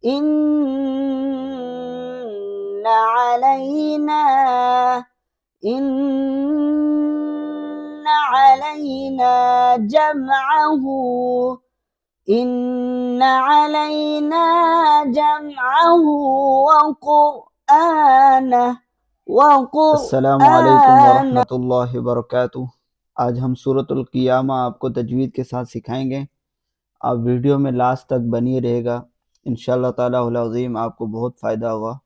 إن علينا إن علينا جمعه إن علينا جمعه وقرآنه अस्सलामु अलैकुम वरहमतुल्लाहि वबरकातुह। आज हम सूरतुल क़ियामा आपको तजवीद के साथ सिखाएंगे। आप वीडियो में लास्ट तक बनी रहेगा। इंशाअल्लाह ताला उल अज़ीम आपको बहुत फ़ायदा होगा।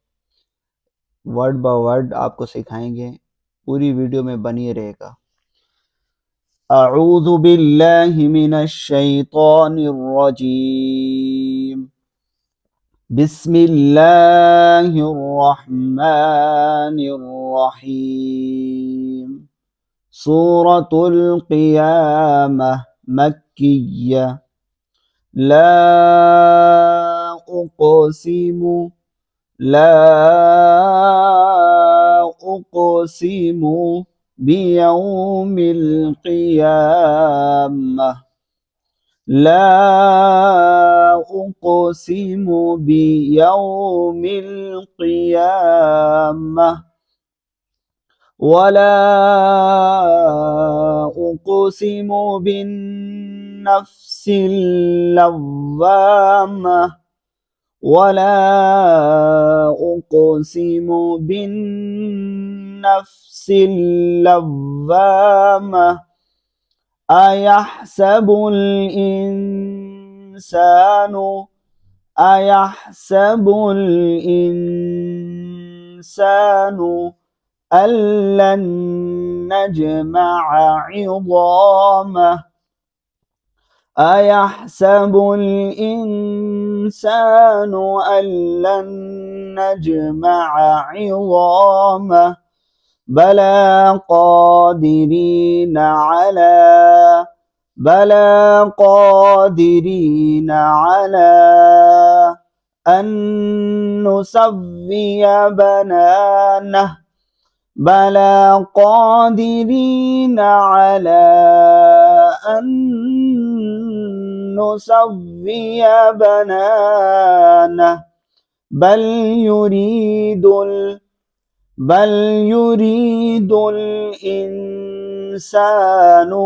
वर्ड बाय वर्ड आपको सिखाएंगे, पूरी वीडियो में बनी रहेगा। अऊज़ु बिल्लाहि मिनश शैतानिर रजीम। बिस्मिल्लाहिर रहमानिर रहीम। सूरतुल क़ियामा मक्किय्या। ला उक़सिमु बियौमिल क़ियामा। ला उक़सिमु बियौमिल क़ियामा वला उक़सिमु बिन्नफ्सिल लव्वामा वला उक़सिमु बिन्नफ्सिल लव्वामा अयहसबुल इंसानु अल्लन नजमअ इज़ामह। अयहसबुल इंसानु अल्लन नजमअ इज़ामह। बला क़ादिरीन अला अन नुसव्विय बनानह। बला क़ादिरीन अला अन नुसव्विय बनानह। बल युरीदुल इंसानु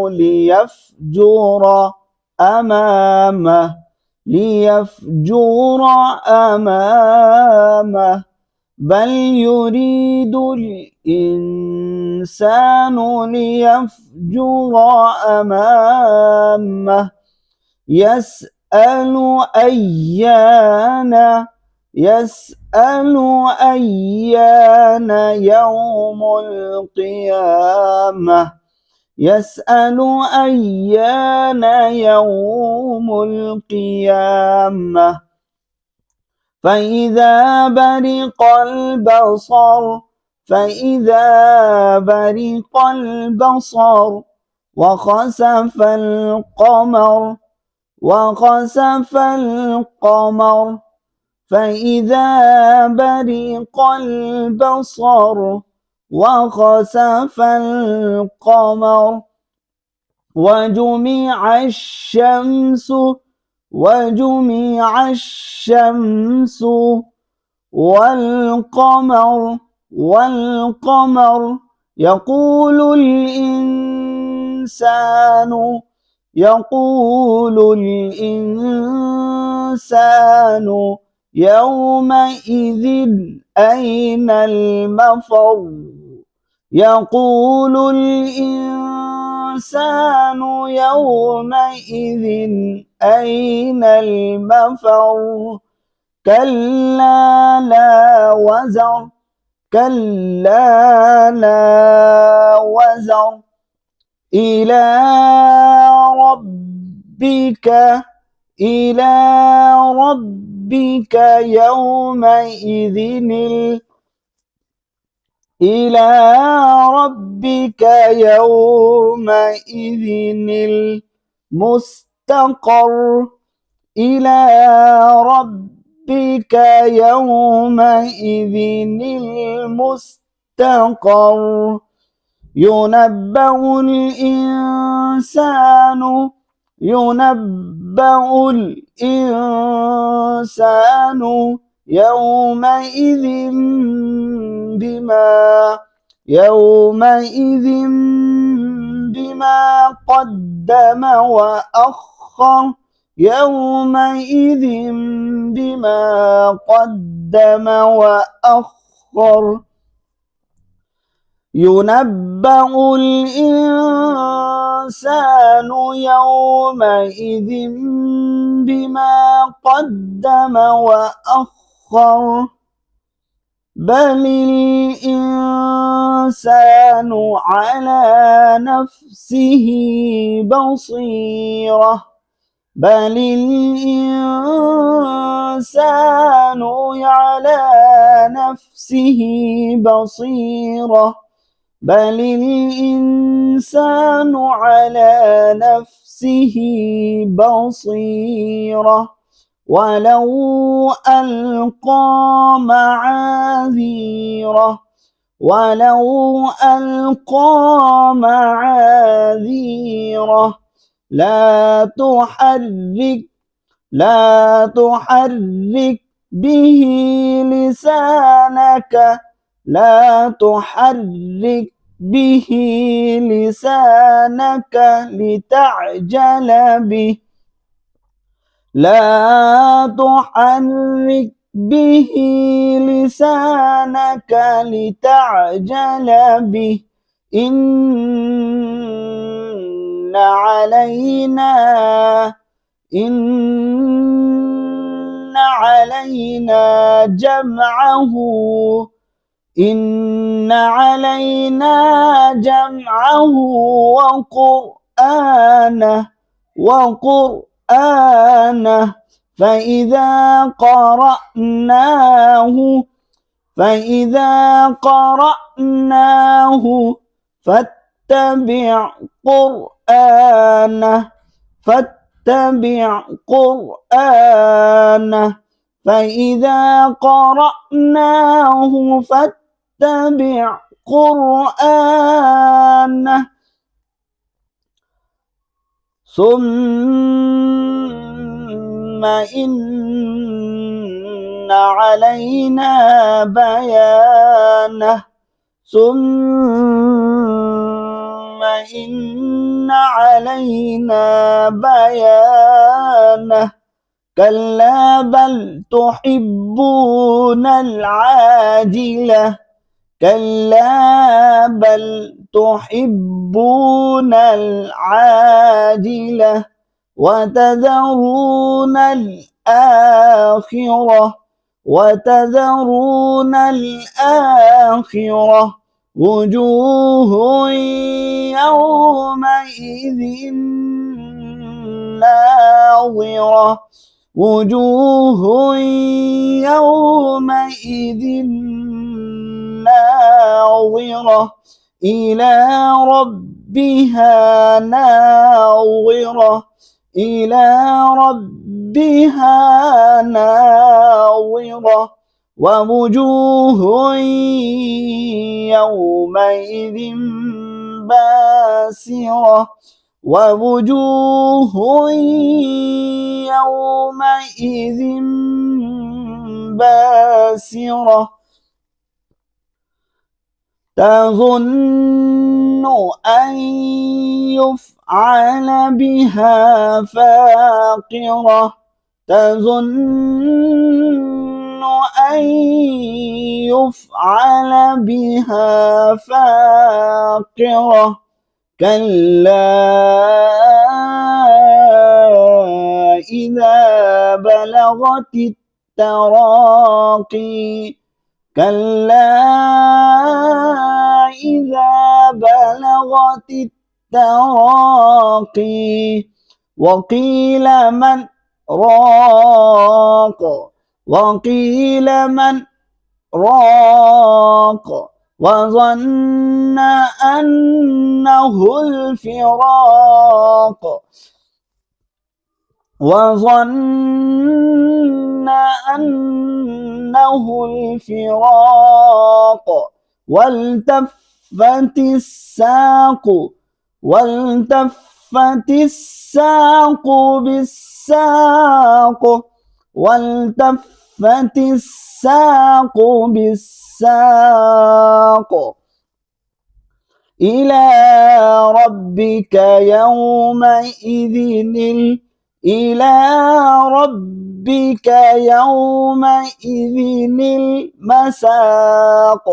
लियफ़्जुर अमामह। बल युरीदुल इंसानु लियफ़्जुर अमामह। यसअलु अय्यान यौमुल क़ियामह। यसअलु अय्यान यौमुल क़ियामह। फ़इज़ा बरिक़ल बसर वख़सफ़ القمر। فإذا برق البصر وخسف القمر وجمع الشمس والقمر يقول الإنسان يومئذ أين المفر। يقول الإنسان يومئذ أين المفر كلا لا وزر إلى ربك يومئذ المستقر إلى ربك يومئذ المستقر ينبأ الإنسان يومئذ بما قدم وأخر يومئذ بما قدم وأخر ينبأ الإنسان يومئذ بما قدم وأخر بل الإنسان على نفسه بصيرة بل الإنسان على نفسه بصيرة بل الإنسان على نفسه بصيرة ولو ألقى معاذيره لا تحرك به لسانك لتعجل به إن علينا جمعه وقرآنه فإذا قرأناه فاتبع قرآنه فإذا قرأناه فاتبع قرآنه ثم إن علينا بيانه كلا بل تحبون العاجلة وتذرون الآخرة وجوه يومئذ ناظرة إلى ربها ناظرة ووجوه يومئذ باسرة تظن أن يفعل بها فاقرة كلا إذا بلغت التراقي وقيل من راق وظن أنه الفراق والتفت الساق والتفت الساق بالساق والتفت الساق بالساق إلى ربك يومئذ إلى ربك يومئذ المساق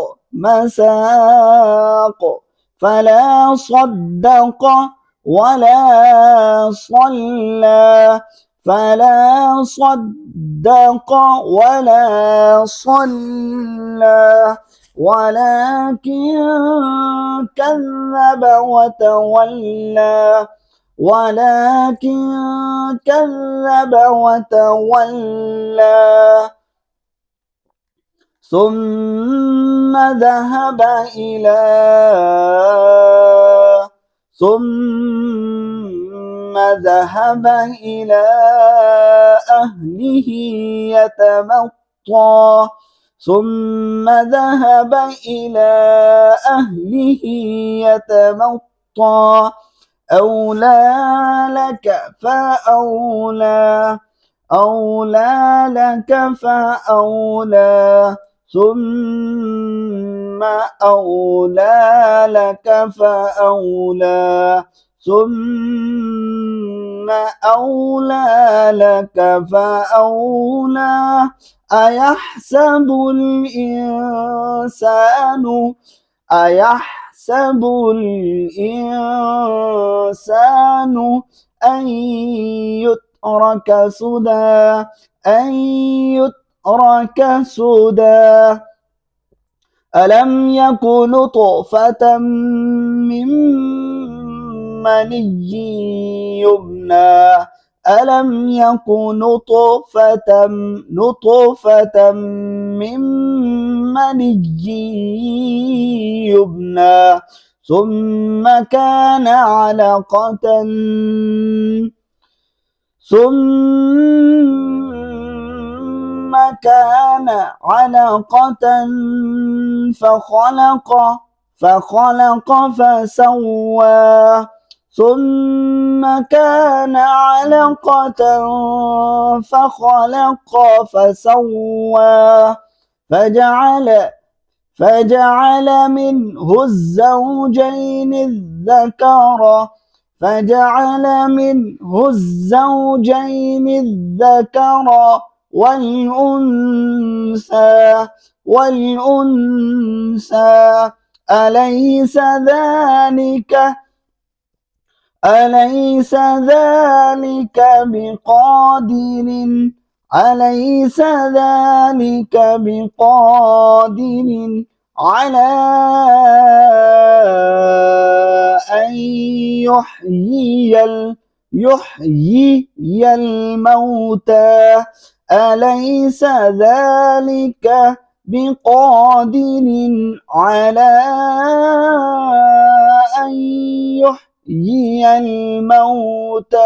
فلا صدق ولا صلى ولكن كذب وتولى ثم ذهب إلى أهله يتمطى أولى لك فأولى ثم أولى لك فأولى أيحسب الإنسان أن يترك سدى ألم يك نطفة من مني يمنى ثم كان علقة فخلق فسوى ثم كان علقة فخلق فسوى فجعل منه الزوجين الذكر والأنثى أليس ذلك بقادر على أن يحيي الموتى أليس ذلك بقادر على أن يحيي الموتى